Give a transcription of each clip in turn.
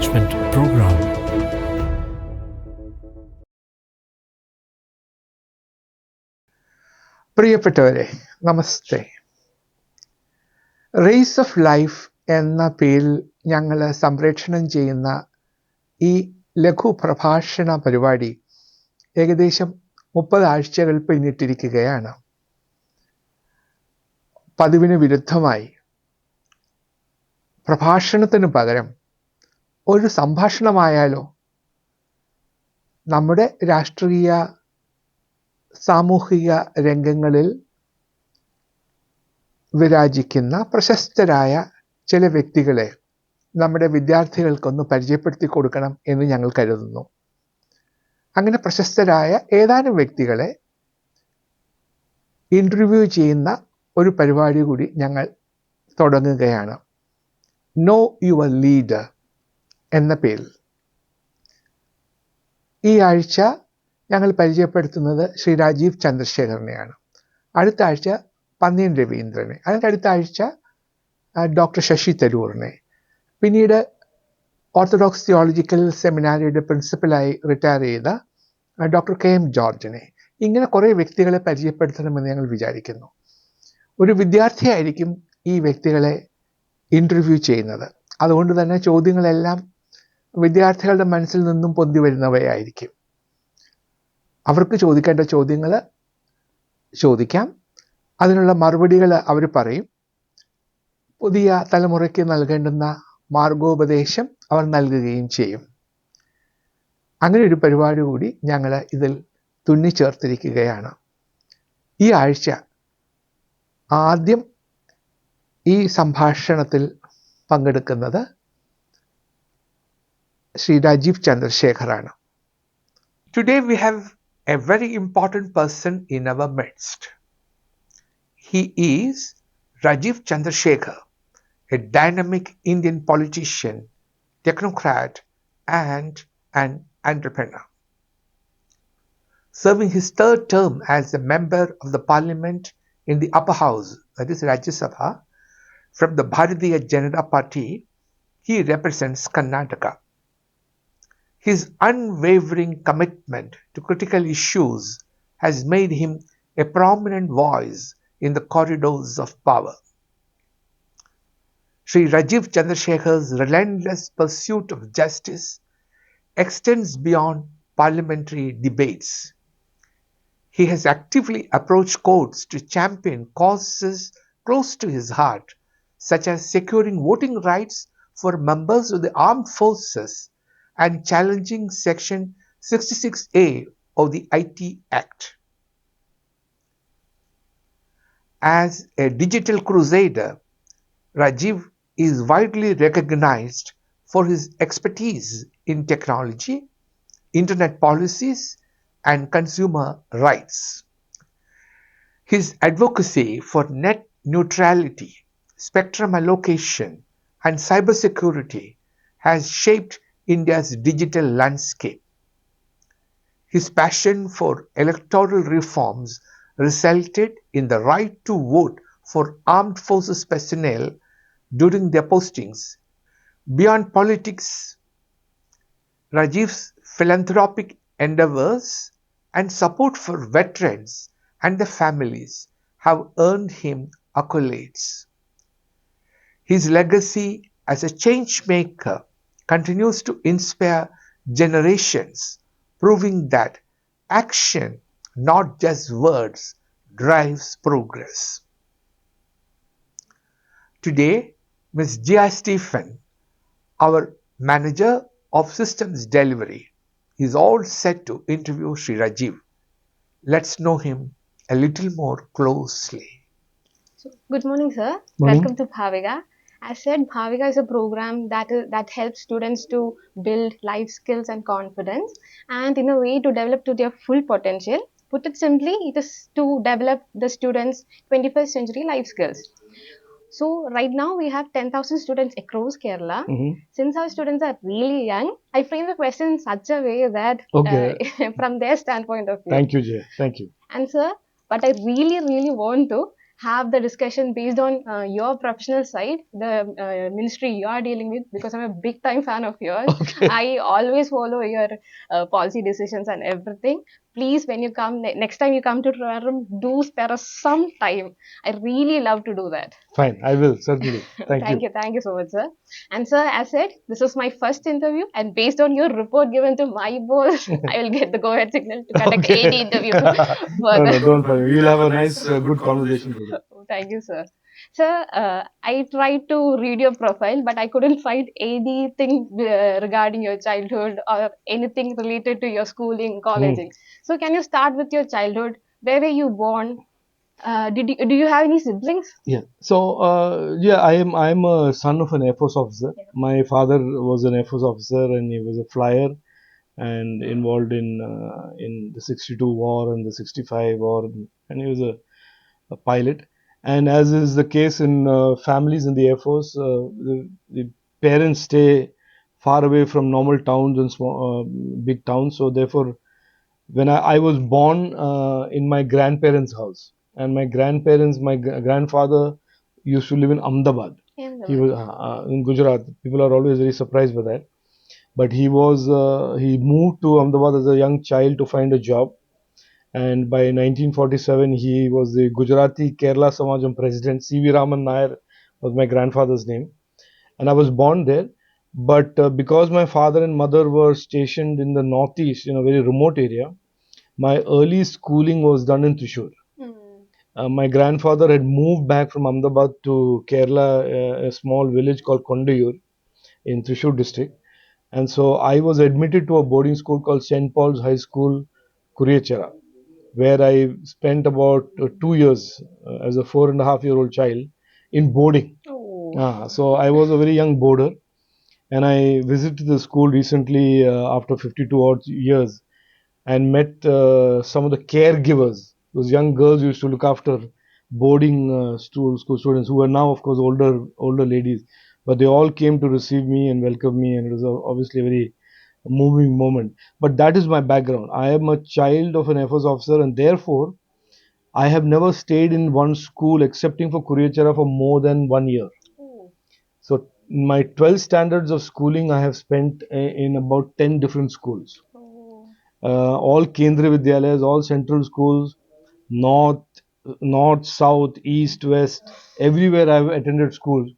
Management Program. പ്രിയപ്പെട്ടവരെ, നമസ്തേ. Raise of life എന്ന പേരിൽ ഞങ്ങൾ സംപ്രേഷണം ചെയ്യുന്ന ഈ ലഘു പ്രഭാഷണ പരിപാടി ഏകദേശം 30 ആഴ്ചകൾ പിന്നിട്ടിരിക്കുകയാണ്. പതിവിന് വിരുദ്ധമായി പ്രഭാഷണത്തിന് പകരം ഒരു സംഭാഷണമായാലോ? നമ്മുടെ രാഷ്ട്രീയ സാമൂഹിക രംഗങ്ങളിൽ വിരാജിക്കുന്ന പ്രശസ്തരായ ചില വ്യക്തികളെ നമ്മുടെ വിദ്യാർത്ഥികൾക്കൊന്ന് പരിചയപ്പെടുത്തി കൊടുക്കണം എന്ന് ഞങ്ങൾ കരുതുന്നു. അങ്ങനെ പ്രശസ്തരായ ഏതാനും വ്യക്തികളെ ഇൻ്റർവ്യൂ ചെയ്യുന്ന ഒരു പരിപാടി കൂടി ഞങ്ങൾ തുടങ്ങുകയാണ്. നോ യുവർ ലീഡർ എന്ന പേരിൽ. ഈ ആഴ്ച ഞങ്ങൾ പരിചയപ്പെടുത്തുന്നത് ശ്രീ രാജീവ് ചന്ദ്രശേഖറിനെയാണ്. അടുത്ത ആഴ്ച പന്ന്യൻ രവീന്ദ്രനെ, അതിൻ്റെ അടുത്ത ആഴ്ച ഡോക്ടർ ശശി തരൂറിനെ, പിന്നീട് ഓർത്തഡോക്സ് തിയോളജിക്കൽ സെമിനാരിയുടെ പ്രിൻസിപ്പലായി റിട്ടയർ ചെയ്ത ഡോക്ടർ KM ജോർജിനെ, ഇങ്ങനെ കുറേ വ്യക്തികളെ പരിചയപ്പെടുത്തണമെന്ന് ഞങ്ങൾ വിചാരിക്കുന്നു. ഒരു വിദ്യാർത്ഥിയായിരിക്കും ഈ വ്യക്തികളെ ഇൻ്റർവ്യൂ ചെയ്യുന്നത്. അതുകൊണ്ട് തന്നെ ചോദ്യങ്ങളെല്ലാം വിദ്യാർത്ഥികളുടെ മനസ്സിൽ നിന്നും പൊന്തി വരുന്നവയായിരിക്കും. അവർക്ക് ചോദിക്കേണ്ട ചോദ്യങ്ങൾ ചോദിക്കാം, അതിനുള്ള മറുപടികൾ അവർ പറയും. പുതിയ തലമുറയ്ക്ക് നൽകേണ്ടുന്ന മാർഗോപദേശം അവർ നൽകുകയും ചെയ്യും. അങ്ങനെ ഒരു പരിപാടി കൂടി ഞങ്ങൾ ഇതിൽ തുന്നിച്ചേർത്തിരിക്കുകയാണ്. ഈ ആഴ്ച ആദ്യം ഈ സംഭാഷണത്തിൽ പങ്കെടുക്കുന്നത് Shri Rajeev ചന്ദ്രശേഖറാണ്. Today we have a very important person in our midst. He is Rajeev Chandrasekhar, a dynamic Indian politician, technocrat, and an entrepreneur. Serving his third term as a member of the parliament in the upper house, that is Rajya Sabha, from the Bharatiya Janata Party, he represents Karnataka. His unwavering commitment to critical issues has made him a prominent voice in the corridors of power. Sri Rajeev Chandrasekhar's relentless pursuit of justice extends beyond parliamentary debates. He has actively approached courts to champion causes close to his heart, such as securing voting rights for members of the armed forces and challenging Section 66A of the IT Act. As a digital crusader, Rajeev is widely recognized for his expertise in technology, internet policies, and consumer rights. His advocacy for net neutrality, spectrum allocation, and cybersecurity has shaped India's digital landscape. His passion for electoral reforms resulted in the right to vote for armed forces personnel during their postings. Beyond politics, Rajeev's philanthropic endeavors and support for veterans and their families have earned him accolades. His legacy as a change maker continues to inspire generations, proving that action, not just words, drives progress. Today, Ms. Gia Stephen, our manager of systems delivery, is all set to interview Sri Rajeev. Let's know him a little more closely. Good morning, sir. Morning. Welcome to Bhaavika. As said, Bhaavika is a program that helps students to build life skills and confidence, and in a way to develop to their full potential. Put it simply, it is to develop the students' 21st century life skills. So right now we have 10,000 students across Kerala. Since our students are really young, I frame the question in such a way that from their standpoint of view. Thank you, Jay. Thank you. And sir, what I really want to have the discussion based on your professional side, the ministry you are dealing with, because I'm a big time fan of yours. Okay. I always follow your policy decisions and everything. Please, when you come next time you come to Trivandrum, do spare us some time. I really love to do that. Fine, I will certainly. Thank you. Thank you so much, sir. And sir, as said, this was my first interview, and based on your report given to my boss, I will get the go-ahead signal to conduct Okay. any interview No, further. no, don't worry. We'll have a nice, good conversation today. Thank you, sir. Sir, I tried to read your profile, but I couldn't find anything regarding your childhood or anything related to your schooling, Hmm. colleging. So, can you start with your childhood? Where were you born? Do you have any siblings? Yeah. So, yeah, I'm a son of an Air Force officer. Yeah. My father was an Air Force officer, and he was a flyer and involved in the '62 war and the '65 war, and he was a pilot. And as is the case in families in the Air Force, the parents stay far away from normal towns and small, big towns. So therefore, when I was born in my grandparents' house, and my grandparents, my grandfather used to live in Ahmedabad. He was in Gujarat. People are always very surprised by that. But he moved to Ahmedabad as a young child to find a job, and by 1947 he was the Gujarati Kerala Samajam president. C.V. Raman Nair was my grandfather's name, and I was born there. But because my father and mother were stationed in the northeast, in a very remote area, my early schooling was done in Thrissur. Hmm. My grandfather had moved back from Ahmedabad to Kerala, a small village called Kondayur in Thrissur district. And so I was admitted to a boarding school called St. Paul's High School, Kuriachara, where I spent about 2 years as a 4.5-year-old child in boarding. Oh. So I was a very young boarder, and I visited the school recently after 52 odd years, and met some of the caregivers. Those young girls used to look after boarding school students who are now, of course, older ladies. But they all came to receive me and welcome me, and it was obviously a very moving moment. But that is my background. I am a child of an Air Force officer, and therefore I have never stayed in one school excepting for Kuriachara for more than 1 year. Oh. So my 12 standards of schooling I have spent in about 10 different schools, Oh. all Kendriya Vidyalayas, all central schools, north, south, east, west, everywhere I've attended schools.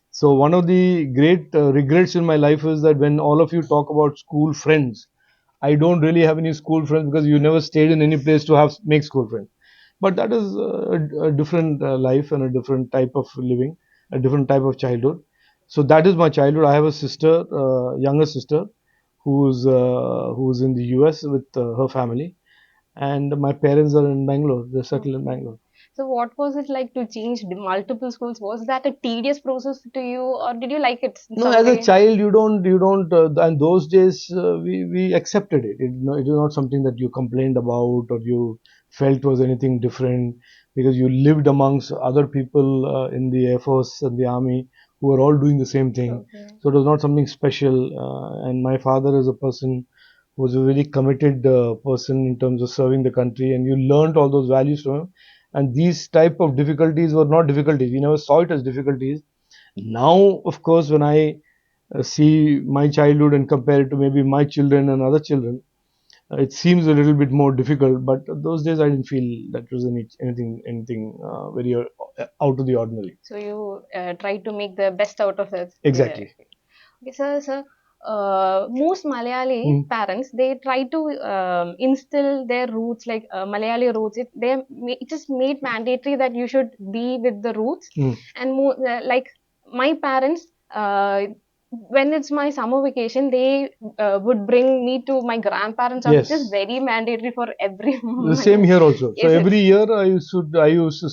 So one of the great regrets in my life is that when all of you talk about school friends, I don't really have any school friends because you never stayed in any place to have make school friends. But that is a different life and a different type of living, a different type of childhood. So that is my childhood. I have a sister, younger sister, who's in the US with her family, and my parents are in Bangalore. They're settled in Okay. Bangalore. So, what was it like to change the multiple schools? Was that a tedious process to you, or did you like it in No, some as a way? child, you don't. And those days, we accepted it. It was not something that you complained about or you felt was anything different, because you lived amongst other people in the Air Force and the Army who were all doing the same thing. Okay. So it was not something special. And my father is a person who was a very committed person in terms of serving the country, and you learned all those values from him. And these type of difficulties were not difficulties. We never saw it as difficulties. Now, of course, when I see my childhood and compare it to maybe my children and other children, it seems a little bit more difficult. But those days, I didn't feel that was anything very out of the ordinary. So you try to make the best out of it. Yeah. Exactly. Okay, so most Malayali Mm. parents they try to instill their roots like Malayali roots. It is made mandatory that you should be with the roots, Mm. and like my parents. When it's my summer vacation, they would bring me to my grandparents' house. It is Yes. very mandatory for every The same Malayalam. here also. So Yes, every it's year I used to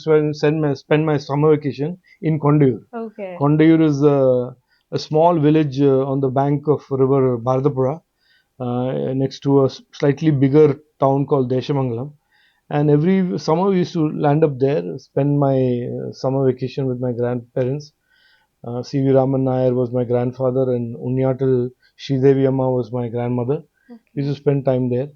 spend my summer vacation in Kondayur. okay. Kondayur is a small village on the bank of river Bharatapura, next to a slightly bigger town called Deshamangalam. And every summer we used to land up there, spend my summer vacation with my grandparents. C.V. Raman Nair was my grandfather, and Unyatal Sridevi Amma was my grandmother. We Okay. used to spend time there.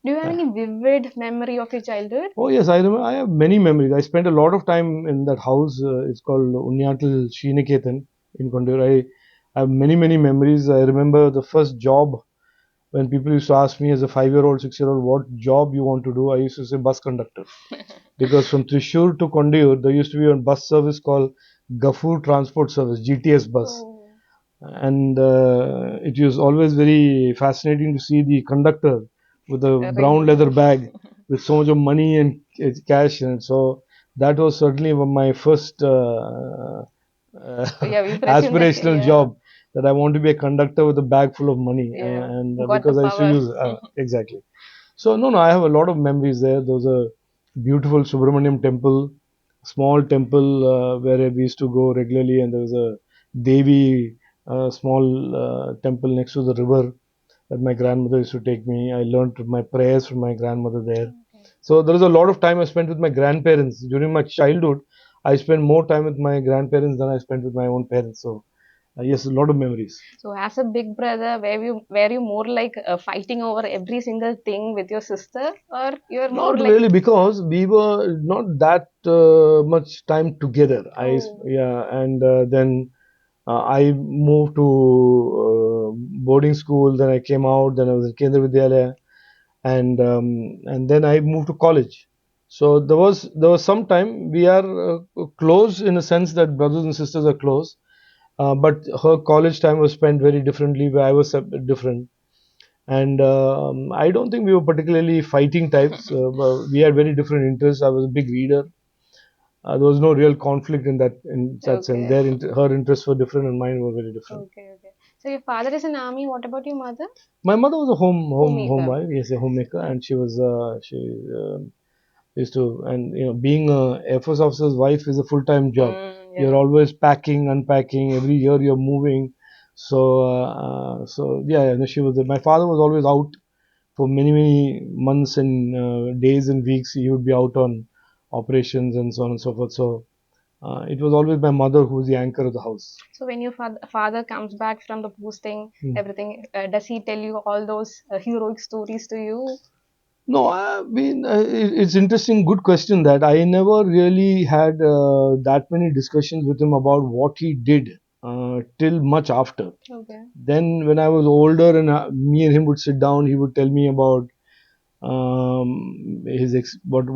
Do you have any vivid memory of your childhood? Oh yes, I remember. I have many memories. I spent a lot of time in that house. It's called Unyatal Sriniketan in Kondur. I have many memories. I remember the first job when people used to ask me as a 5-year-old, 6-year-old, what job you want to do. I used to say bus conductor because from Trishur to Kondur there used to be a bus service called Gafoor Transport Service (GTS bus), Oh, and it was always very fascinating to see the conductor with a brown really? leather bag with so much of money and cash in it. So that was certainly my first Yeah, we presume that, aspirational yeah, job, that I want to be a conductor with a bag full of money, yeah, and got the because I used to power. use exactly. So no, I have a lot of memories there. There was a beautiful Subramaniam temple, small temple where we used to go regularly, and there was a Devi small temple next to the river that my grandmother used to take me. I learned my prayers from my grandmother there. Okay. So there is a lot of time I spent with my grandparents during my childhood. I spent more time with my grandparents than I spent with my own parents. So yes, a lot of memories. So, as a big brother, were you more like fighting over every single thing with your sister, or you're more Not like, really, because we were not that much time together. oh, Yeah, and then I moved to boarding school. Then I came out. Then I was in Kendra Vidyalaya, and then I moved to college. So there was some time we are close in a sense that brothers and sisters are close. But her college time was spent very differently, where I was different. And I don't think we were particularly fighting types. But we had very different interests. I was a big reader. There was no real conflict in that sense. okay, Her interests were different and mine were very different. okay, okay. So, your father is in army. What about your mother? My mother was a Homemaker. home wife, yes, a homemaker, and she used to, and being a Air Force officer's wife is a full-time job. You're Yeah. always packing, unpacking. Every year you're moving. So yeah, she was. My father was always out for many months and days and weeks. He would be out on operations and so on and so forth. So it was always my mother who was the anchor of the house. So, when your father comes back from the posting, Hmm. everything, does he tell you all those heroic stories to you? No, I mean, it's interesting. Good question. That I never really had that many discussions with him about what he did till much after. Okay. Then, when I was older and me and him would sit down, he would tell me about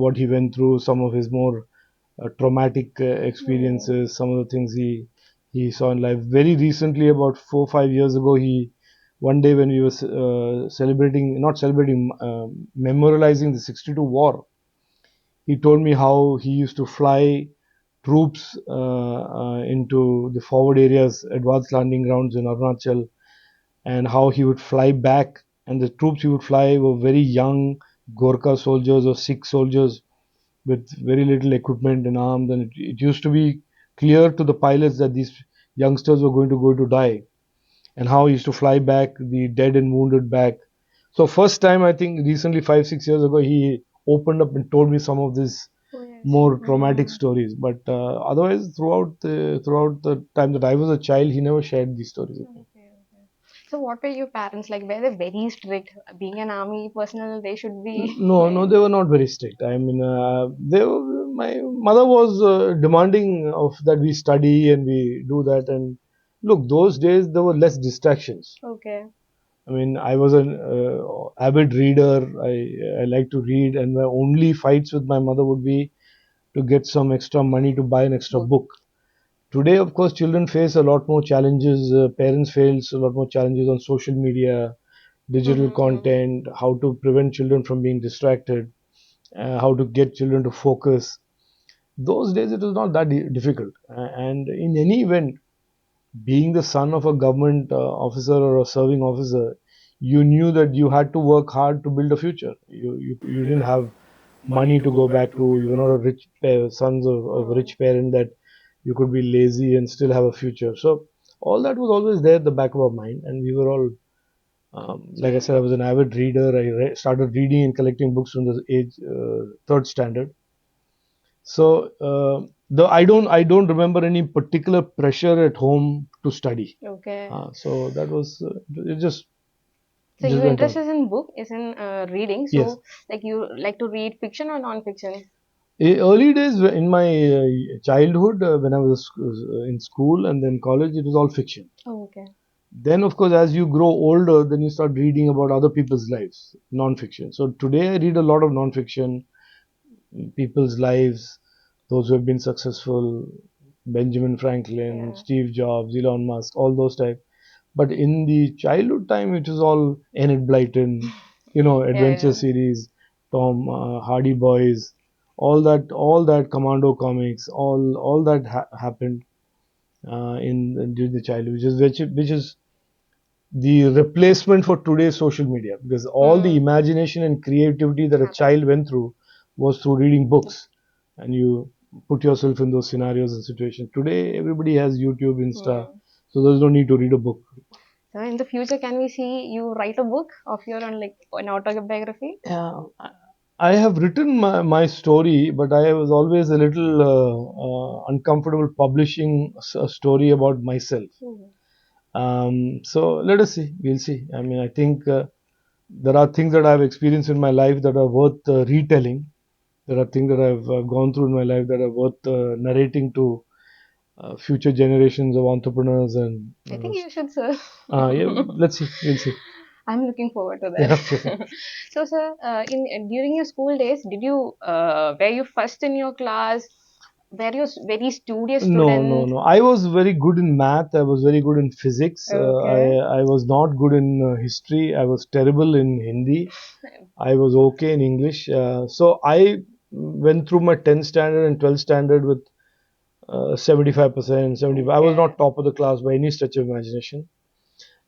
what he went through, some of his more traumatic Oh. experiences, some of the things he saw in life. Very recently, about 4 5 years ago, he one day when we were celebrating, not celebrating, memorializing the 62 war, he told me how he used to fly troops into the forward areas, advanced landing grounds in Arunachal, and how he would fly back, and the troops he would fly were very young Gorkha soldiers or Sikh soldiers with very little equipment and arms, and it used to be clear to the pilots that these youngsters were going to die, and how he used to fly back the dead and wounded back. So first time, I think recently, 5 6 years ago, he opened up and told me some of these Oh, yes. more traumatic stories. But otherwise, throughout the time that I was a child, he never shared these stories with me. Okay, okay. So what were your parents like? Were they very strict? Being an army personnel, they should be No, very. they were not very strict. I mean, my mother was demanding of that we study and we do that. And look, those days there were less distractions. Okay. I mean, I was an avid reader. I like to read, and my only fights with my mother would be to get some extra money to buy an extra Book. book. Today, of course, children face a lot more challenges. Parents face a lot more challenges on social media, digital content, how to prevent children from being distracted, how to get children to focus. Those days it was not that difficult. And in any event, being the son of a government officer or a serving officer, you knew that you had to work hard to build a future. You didn't have money to go back to. You were not a rich sons of a rich parent that you could be lazy and still have a future. So all that was always there at the back of our mind, and we were all like I said, I was an avid reader. I started reading and collecting books from the age third standard. So the I don't remember any particular pressure at home to study. Okay. So that was it just So just your went interest on. is in book, is in reading. Yes. So like you like to read fiction or non-fiction? Early days in my childhood, when I was in school and then college, it was all fiction. Oh, okay. Then, of course, as you grow older, then you start reading about other people's lives, non-fiction. So today I read a lot of non-fiction, people's lives, those who have been successful, Benjamin Franklin, Yeah. Steve Jobs, Elon Musk, all those type. But in the childhood time, it was all Enid Blyton, Yeah, adventure yeah. series, Tom Hardy Boys, all that Commando comics, all that happened in during the childhood, which is the replacement for today's social media, because all the Hmm. imagination and creativity that a Happen. child went through was through reading books, and you put yourself in those scenarios and situations. Today everybody has YouTube, Insta, Hmm. so there's no need to read a book. So in the future, can we see you write a book of your own, like an autobiography? Yeah, I have written my story, but I was always a little uncomfortable publishing a story about myself. Hmm. So let us see. We'll see. I mean, I think there are things that I've experienced in my life that are worth retelling. There are things that I've gone through in my life that are worth narrating to future generations of entrepreneurs and I think you should, sir. yeah. Let's see. We'll see. I'm looking forward to Yeah. Okay. that. So, sir, in during your school days, did you were you first in your class? Were you very studious No, no, student? no. I was very good in math. I was very good in physics. Okay. I was not good in history. I was terrible in Hindi. I was okay in English. So I went through my 10th standard and 12th standard with 75%, 75. I was Okay. not top of the class by any stretch of imagination.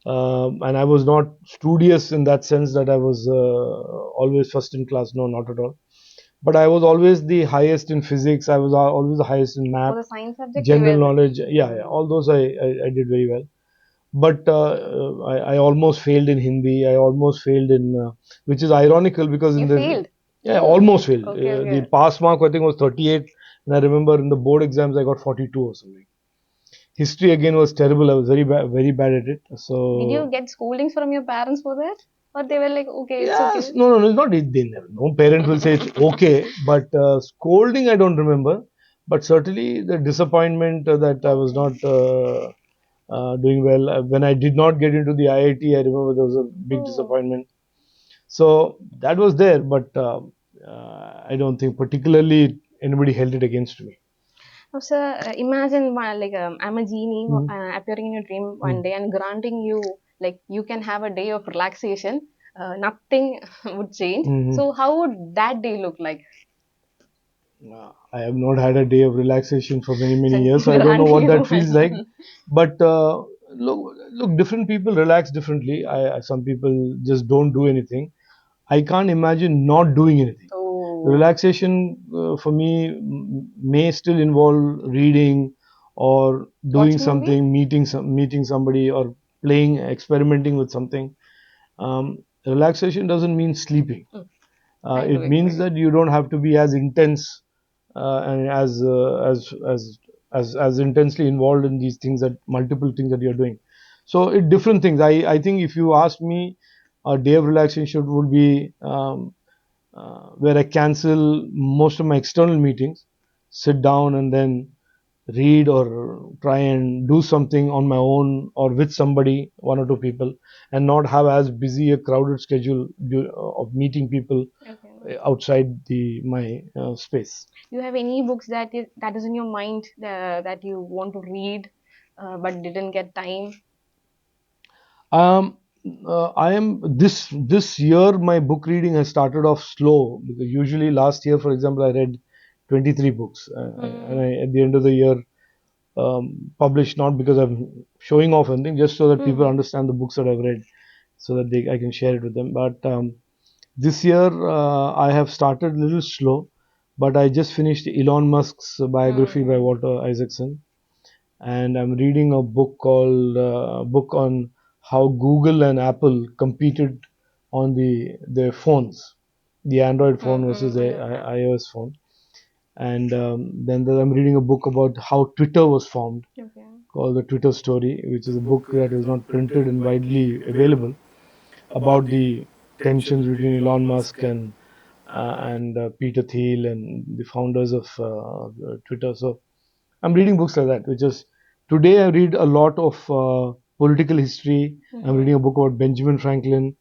And I was not studious in that sense that I was always first in class. No, not at all. But I was always the highest in physics. I was always the highest in For math, the science subject, you general were. knowledge. Yeah, yeah, Hmm. all those I did very well. But I almost failed in Hindi. I almost failed in, which is ironical because in You the, failed. yeah, Oh. almost failed. Okay. The Okay. pass mark I think was 38, and I remember in the board exams I got 42 or something. History again was terrible. I was very bad at it. Did you So get scoldings from your parents for that, or they were like, okay, it's okay? yes, no, no, no, it's not. They never. No parent will say it's okay, but scolding I don't remember. But certainly the disappointment that I was Okay. not doing well. When I did not get into the IIT, I remember there was a big Oh. disappointment. So that was there, but I don't think particularly anybody held it against me. So, sir, imagine like I'm a genie Mhm. appearing in your dream one Mhm. day and granting you like you can have a day of relaxation. Nothing would change. Mhm. So, how would that day look like? I have not had a day of relaxation for many So, years, so I don't know granting what you that feels like. one. But look, different people relax differently. Some people just don't do anything. I can't imagine not doing anything. Oh, Relaxation for me may still involve reading or doing watching movie? something, meeting somebody, or playing, experimenting with something. Relaxation doesn't mean sleeping. Mm, I do It means agree. that you don't have to be as intense and as intensely involved in these things, that multiple things that you're doing. So it different things. I think if you ask me, a day of relaxation would be where I cancel most of my external meetings, sit down and then read or try and do something on my own or with somebody, one or two people, and not have as busy a crowded schedule of meeting people Okay. outside the my space. Do you have any books that is in your mind that you want to read but didn't get time? Um, I am this year my book reading has started off slow, because usually last year, for example, I read 23 books, and Hmm. at the end of the year published, not because I'm showing off anything, just so that people Hmm. understand the books that I've read, so that I can share it with them. But this year I have started a little slow, but I just finished Elon Musk's biography by Hmm. Walter Isaacson, and I'm reading a book called book on how Google and Apple competed on their phones, the Android Hmm. phone versus the Okay. iOS phone. And then I'm reading a book about how Twitter was formed, Okay. called The Twitter Story, which is a book that is not printed and widely available. about the tensions between Elon Musk and Peter Thiel and the founders of Twitter. So I'm reading books like that, which is today I read a lot of political history. I'm reading a book about Benjamin Franklin,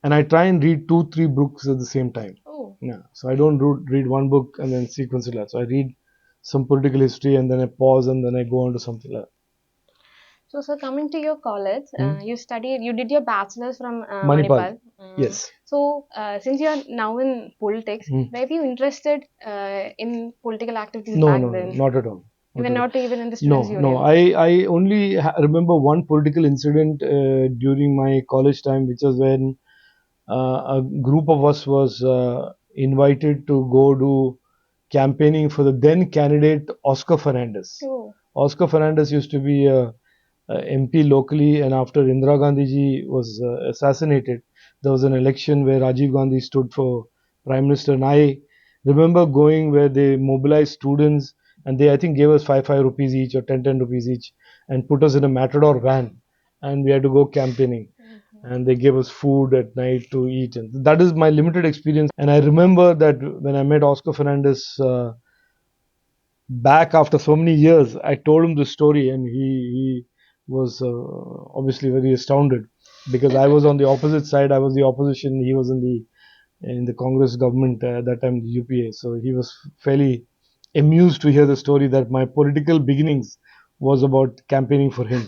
and I try and read two, three books at the same time. Oh, Yeah, so I don't read one book and then sequence it. So I read some political history and then I pause and then I go on to something like so sir, coming to your college, that. you did your bachelor's from Manipal. Manipal. Yes. So, since you are now in politics, Hmm. were you interested in political activities No, back no, no, then? not at all. You Not were at all. not even in the No, students' no. union. I only remember one political incident during my college time, which was when a group of us was invited to go do campaigning for the then candidate Oscar Fernandez. Oh, Oscar Fernandez used to be a MP locally, and after Indira Gandhi ji was assassinated, there was an election where Rajiv Gandhi stood for prime minister, and I remember going where they mobilized students, and they I think gave us five rupees each or ten rupees each, and put us in a matador van, and we had to go campaigning, and they gave us food at night to eat, and that is my limited experience. And I remember that when I met Oscar Fernandez back after so many years, I told him the story, and he was obviously very astounded because I was on the opposite side. I was the opposition. He was in the Congress government at that time, the UPA. So he was fairly amused to hear the story that my political beginnings was about campaigning for him.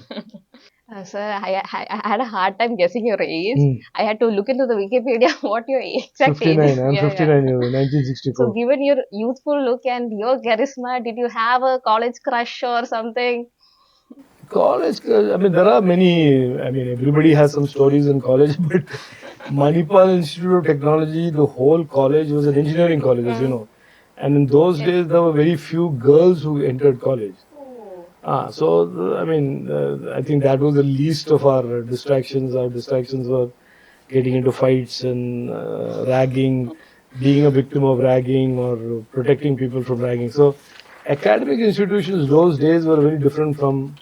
sir, I had a hard time guessing your age. Hmm. I had to look into the Wikipedia what your exact age 59. is. I'm Yeah, yeah. 59 years old, So, 1964. given your youthful look and your charisma, did you have a college crush or something? College, I mean, there are many. I mean, everybody has some stories in college, but Manipal Institute of Technology, the whole college was an engineering college, as you know. And in those days, there were very few girls who entered college. Oh. So, I mean, I think that was the least of our distractions. Our distractions were getting into fights and ragging, being a victim of ragging or protecting people from ragging. So, academic institutions those days were very different from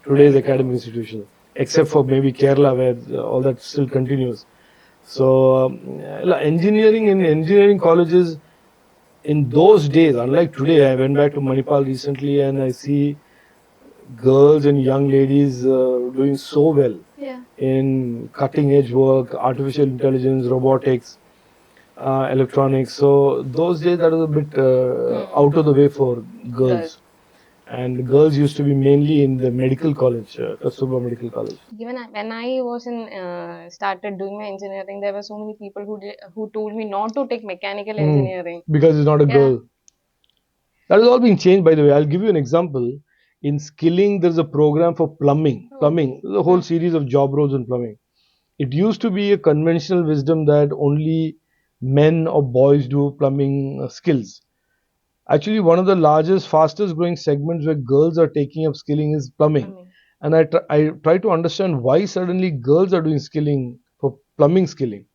today's academic institutions, except for maybe Kerala, where all that still continues. So, engineering in engineering colleges in those days, unlike today, I went back to Manipal recently and I see girls and young ladies doing so well Yeah. in cutting edge work, artificial intelligence, robotics, electronics. So those days that was a bit out of the way for Girls. girls. And girls used to be mainly in the medical college, Kasturba Medical College. Even when I was in started doing my engineering, there were so many people who told me not to take mechanical engineering. Because it's not a Yeah. girl. That is all being changed, by the way. I'll give you an example. In skilling, there's a program for plumbing. Oh. Plumbing, there's a whole series of job roles in plumbing. It used to be a conventional wisdom that only men or boys do plumbing skills. Actually, one of the largest, fastest growing segments where girls are taking up skilling is plumbing. Plumbing. And I try to understand why suddenly girls are doing skilling for plumbing skilling.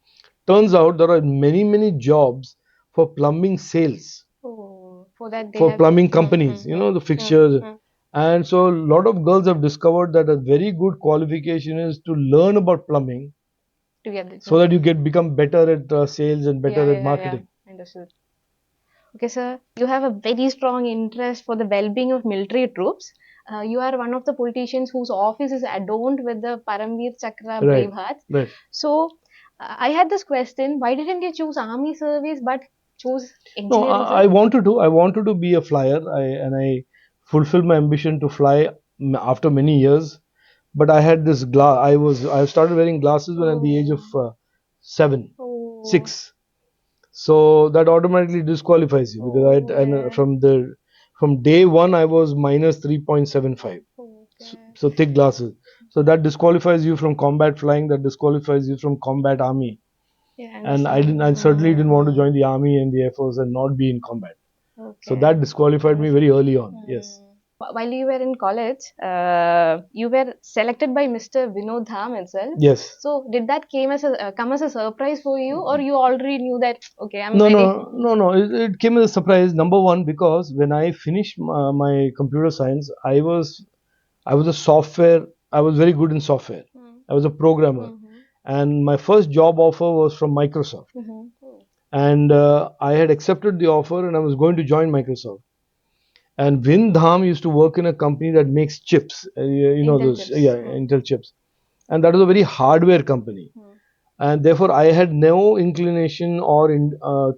Turns out there are many, many jobs for plumbing sales, Oh, for that they for have. plumbing companies, the fixtures. And so a lot of girls have discovered that a very good qualification is to learn about plumbing To get it. so that you get become better at sales and Yeah, better yeah, at yeah, yeah. marketing. Understood. Okay, sir. You have a very strong interest for the well-being of military troops. You are one of the politicians whose office is adorned with the Paramveer Chakra Right, Brave Hearts. right. So, I had this question: why didn't you choose army service but choose No, engineering, I sir? wanted to. I wanted to be a flyer. I fulfilled my ambition to fly after many years. But I had this glass. I started wearing glasses when at the age of 7, Oh. 6. So that automatically disqualifies you because I and Okay. from day one I was minus 3.75. So, Okay. so thick glasses. So that disqualifies you from combat flying. That disqualifies you from combat army. Yeah, I And understand. I certainly didn't want to join the army and the air force and not be in combat. So Okay. that disqualified me very early on. Yes. While you were in college, you were selected by Mr. Vinod Dham itself. Yes. So did that come as a surprise for you, or you already knew that? Okay, I'm No, ready. no. It came as a surprise. Number one, because when I finished my computer science, I was a software. I was very good in software. I was a programmer, and my first job offer was from Microsoft. Mm-hmm. And I had accepted the offer, and I was going to join Microsoft. And Vin Dham used to work in a company that makes chips, you know Intel those, chips. yeah, Intel chips, and that was a very hardware company. Mm. And therefore, I had no inclination or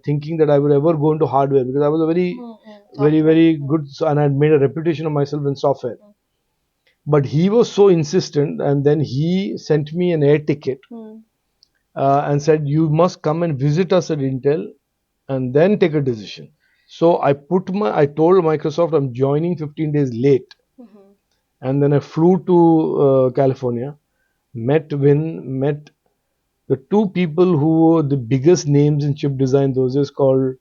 thinking that I would ever go into hardware, because I was a very, Mm-mm. very, Software. very good, and I had made a reputation of myself in software. But he was so insistent, and then he sent me an air ticket Mm. and said, "You must come and visit us at Intel, and then take a decision." So I told Microsoft I'm joining 15 days late, Mm-hmm. and then I flew to California, met the two people who were the biggest names in chip design those days, called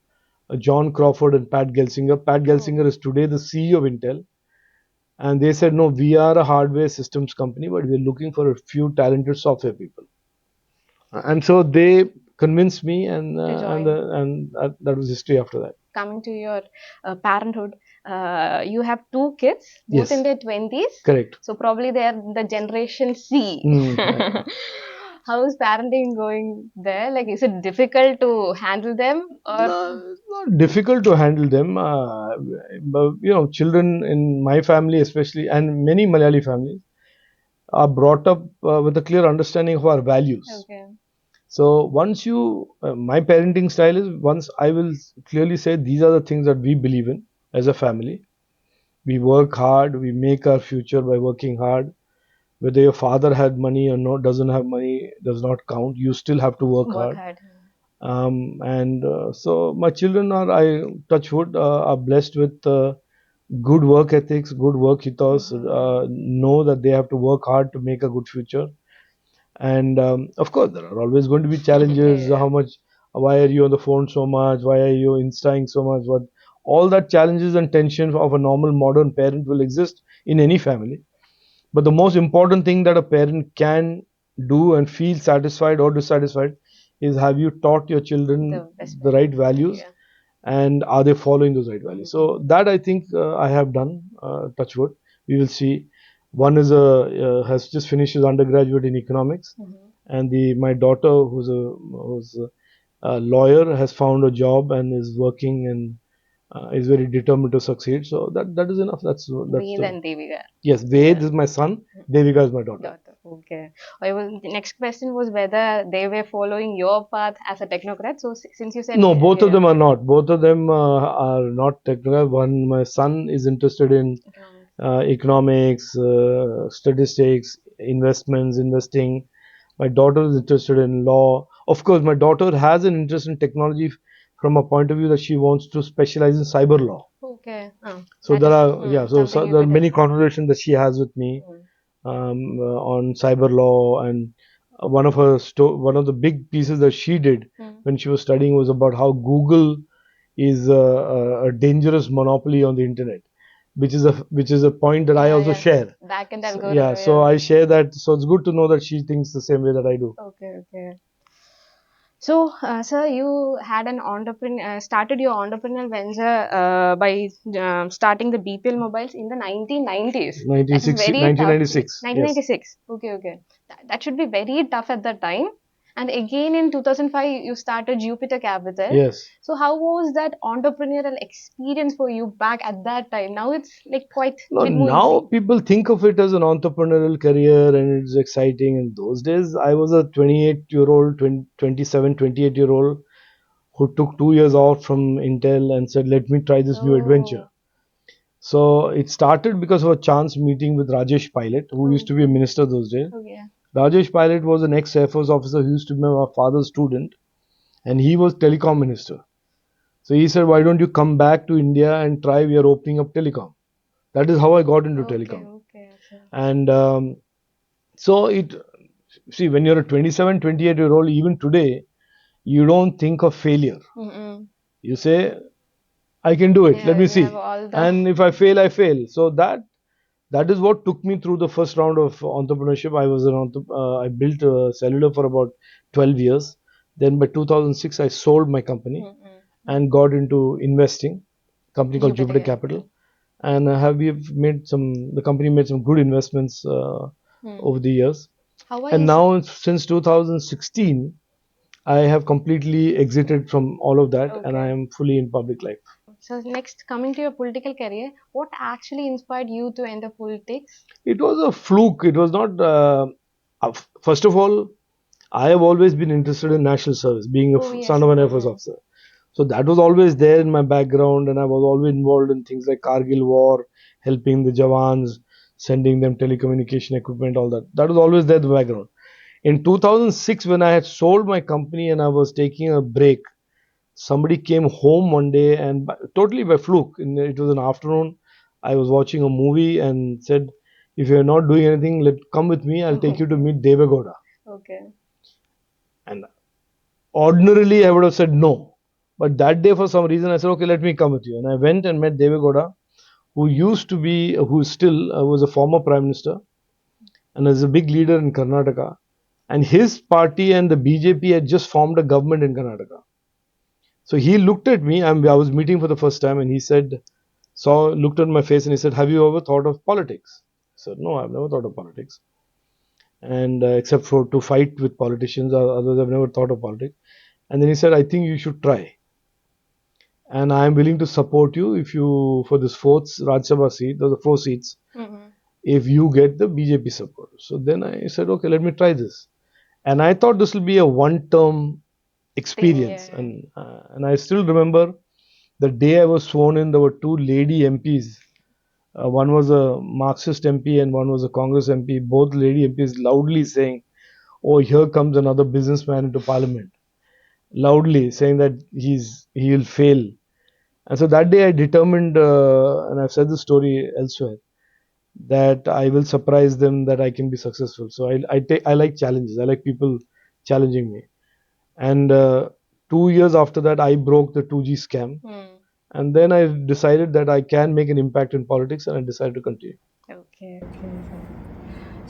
John Crawford and Pat Gelsinger. Pat Oh, Gelsinger is today the CEO of Intel. And they said, no, we are a hardware systems company, but we're looking for a few talented software people. And so they convinced me, to join. and that was history after that. Coming to your parenthood, you have two kids, both in Yes, their 20s. correct. So probably they're the generation C. Mm. How is parenting going there? Like, is it difficult to handle them or? No, it's not difficult to handle them. But, children in my family, especially, and many Malayali families, are brought up with a clear understanding of our values. Okay. So my parenting style is, once I will clearly say these are the things that we believe in as a family. We work hard, we make our future by working hard. Whether your father had money or not, doesn't have money, does not count. You still have to work Work hard. hard. And so my children I touch wood, are blessed with good work ethics, good work ethos, know that they have to work hard to make a good future. And of course, there are always going to be challenges. Yeah. Why are you on the phone so much? Why are you instaing so much? What all that challenges and tension of a normal modern parent will exist in any family. But the most important thing that a parent can do and feel satisfied or dissatisfied is, have you taught your children The best the way. right values, Yeah. and are they following those right values? So that I think I have done. Touch wood. We will see. One is has just finished his undergraduate in economics, Mhm. and the my daughter, who's a lawyer, has found a job and is working, and is very determined to succeed. So that is enough. That's Ved and Devika. yes. Ved Yeah. is my son. Devika is my daughter. Daughter. Okay. The next question was whether they were following your path as a technocrat. So since you said No, both of yeah, them are not. Both of them are not technical. One, my son is interested in economics. economics, statistics, investments, investing. My daughter is interested in law. Of course, my daughter has an interest in technology from a point of view that she wants to specialize in cyber law. Okay. Oh, So that there is are, yeah, something you there are could many explain. conversations that she has with me Mm. on cyber law, and one of the big pieces that she did Mm. when she was studying was about how Google is a dangerous monopoly on the internet, which is a point that I Yeah, also yeah. share. Back end So, yeah, algorithm. so Yeah. I share that. So it's good to know that she thinks the same way that I do. Okay. Okay. So, sir, you had started your entrepreneurial venture by starting the BPL mobiles in the 1990s. That is 1960, very tough. 1996. Yes, 1996. Okay, okay. That should be very tough at that time. And again in 2005, you started Jupiter Capital. yes. So, how was that entrepreneurial experience for you back at that time? Now it's like quite No, bit more now easy. people think of it as an entrepreneurial career and it's exciting. In those days, I was a 28-year-old, 27, 28-year-old who took 2 years off from Intel and said, let me try this new adventure. Oh, So it started because of a chance meeting with Rajesh Pilot, who used oh, to be a minister those days. okay. Rajesh Pilot was an ex Air Force officer who used to be my father's student, and he was telecom minister. So he said, why don't you come back to India and try? We are opening up telecom. That is how I got into Okay, telecom. okay, okay. And so see, when you're a 27, 28-year-old, even today, you don't think of failure. Mm-mm. You say, I can do it. Let Yeah, me you have see. all the. And if I fail, I fail. So that is what took me through the first round of entrepreneurship. I built cellular for about 12 years. Then by 2006, I sold my company Mm-mm. and got into investing, company called Jupiter, Jupiter yeah. Capital. And we've made the company made some good investments Mm. over the years. How are And you? now since 2016, I have completely exited from all of that, and I Okay. am fully in public life. So next, coming to your political career, what actually inspired you to enter politics? It was a fluke. It was not. First of all, I have always been interested in national service, being a Oh son yes. of an Air Force officer. So that was always there in my background, and I was always involved in things like Kargil War, helping the Jawans, sending them telecommunication equipment, all that. That was always there in the background. In 2006, when I had sold my company and I was taking a break, somebody came home one day and totally by fluke, it was an afternoon. I was watching a movie and said, "If you're not doing anything, come with me. I'll take you to meet Devagoda." Okay. And ordinarily, I would have said no. But that day, for some reason, I said, "Okay, let me come with you." And I went and met Devagoda, who used to be, who still was a former prime minister and is a big leader in Karnataka. And his party and the BJP had just formed a government in Karnataka. So he looked at me. I was meeting for the first time, and he said, looked at my face, and he said, "Have you ever thought of politics?" I said, "No, I've never thought of politics, and except for to fight with politicians, or others, I've never thought of politics." And then he said, "I think you should try, and I am willing to support you if you for this fourth Rajya Sabha seat, or the four seats, Mm-hmm. if you get the BJP support." So then I said, "Okay, let me try this." And I thought this will be a one-term Thing, experience, yeah. and I still remember the day I was sworn in. There were two lady MPs. One was a Marxist MP and one was a Congress MP. Both lady MPs loudly saying, "Oh, here comes another businessman into Parliament." Loudly saying that he will fail. And so that day I determined, and I've said this story elsewhere, that I will surprise them, that I can be successful. So I like challenges. I like people challenging me. And 2 years after that, I broke the 2G scam. Hmm. And then I decided that I can make an impact in politics, and I decided to continue. Okay.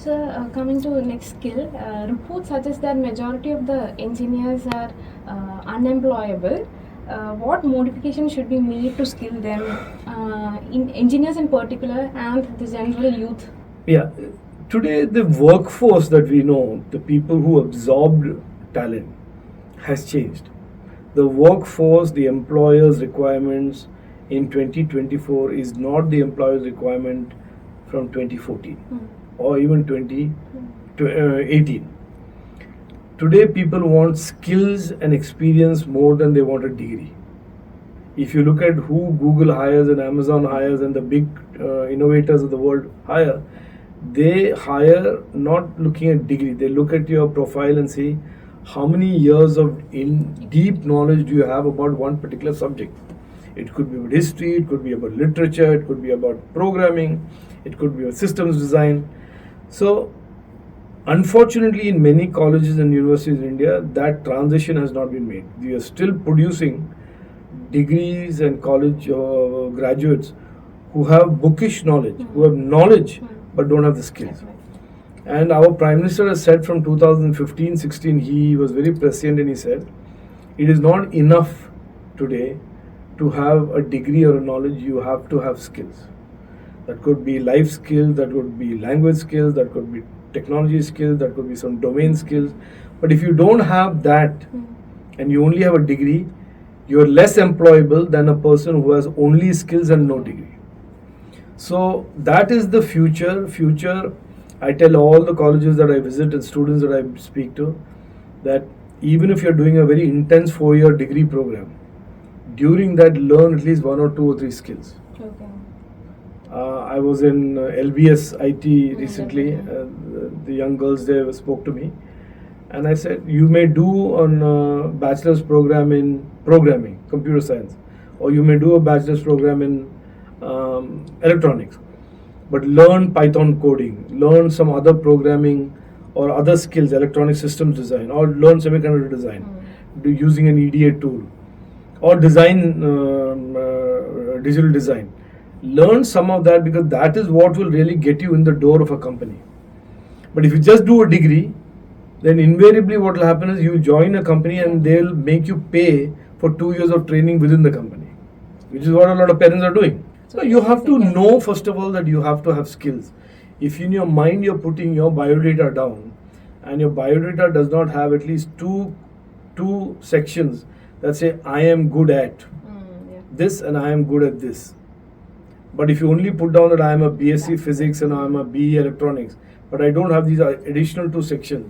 So, coming to next skill, reports suggest that majority of the engineers are unemployable. What modification should be made to skill them, in engineers in particular, and the general youth? Yeah, today the workforce that we know, the people who absorbed talent, has changed. The workforce, the employer's requirements in 2024 is not the employer's requirement from 2014 or even 2018. Today, people want skills and experience more than they want a degree. If you look at who Google hires and Amazon hires and the big innovators of the world hire, they hire not looking at degree. They look at your profile and say, how many years of deep knowledge do you have about one particular subject? It could be about history, it could be about literature, it could be about programming, it could be about systems design. So unfortunately, in many colleges and universities in India, that transition has not been made. We are still producing degrees and college graduates who have bookish knowledge, who have knowledge but don't have the skills. And our Prime Minister has said from 2015-16, he was very prescient and he said, it is not enough today to have a degree or a knowledge, you have to have skills. That could be life skills, that could be language skills, that could be technology skills, that could be some domain skills. But if you don't have that and you only have a degree, you're less employable than a person who has only skills and no degree. So that is the future. I tell all the colleges that I visit and students that I speak to that even if you're doing a very intense 4-year degree program, during that learn at least 1 or 2 or 3 skills. Okay. I was in LBS IT recently. The young girls there spoke to me, and I said, "You may do a bachelor's program in programming, computer science, or you may do a bachelor's program in electronics, but learn Python coding, learn some other programming or other skills, electronic systems design, or learn semiconductor design, using an EDA tool, or design digital design. Learn some of that because that is what will really get you in the door of a company. But if you just do a degree, then invariably what will happen is you join a company and they'll make you pay for 2 years of training within the company, which is what a lot of parents are doing. So you have to know first of all that you have to have skills. If in your mind you're putting your biodata down and your biodata does not have at least two sections that say I am good at Yeah. this and I am good at this. But if you only put down that I am a BSc physics and I am a BE electronics, but I don't have these additional two sections,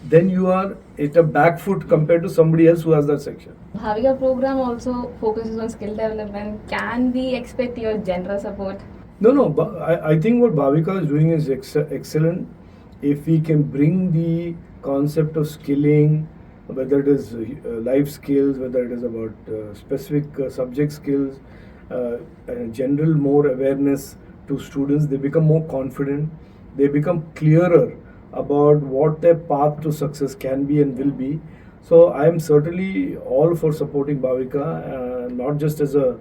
then you are at a back foot compared to somebody else who has that section. Bhavika program also focuses on skill development. Can we expect your generous support? No, no. I think what Bhavika is doing is excellent. If we can bring the concept of skilling, whether it is life skills, whether it is about specific subject skills, general more awareness to students, they become more confident. They become clearer about what their path to success can be and will be. So I am certainly all for supporting Bhavika, not just as a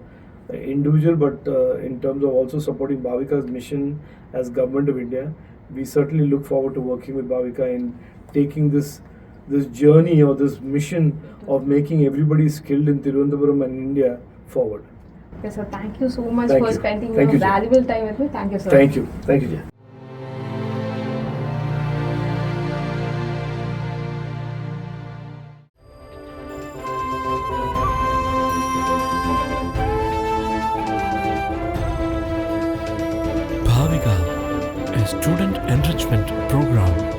individual, but in terms of also supporting Bhavika's mission as Government of India. We certainly look forward to working with Bhavika in taking this journey or this mission of making everybody skilled in Tirunelveli and India forward. Okay, so thank you so much Thank for you. spending Thank your you, Jay. valuable time with me. Thank you, sir. Thank you. Thank you, Jay. Bhavika, a student enrichment program.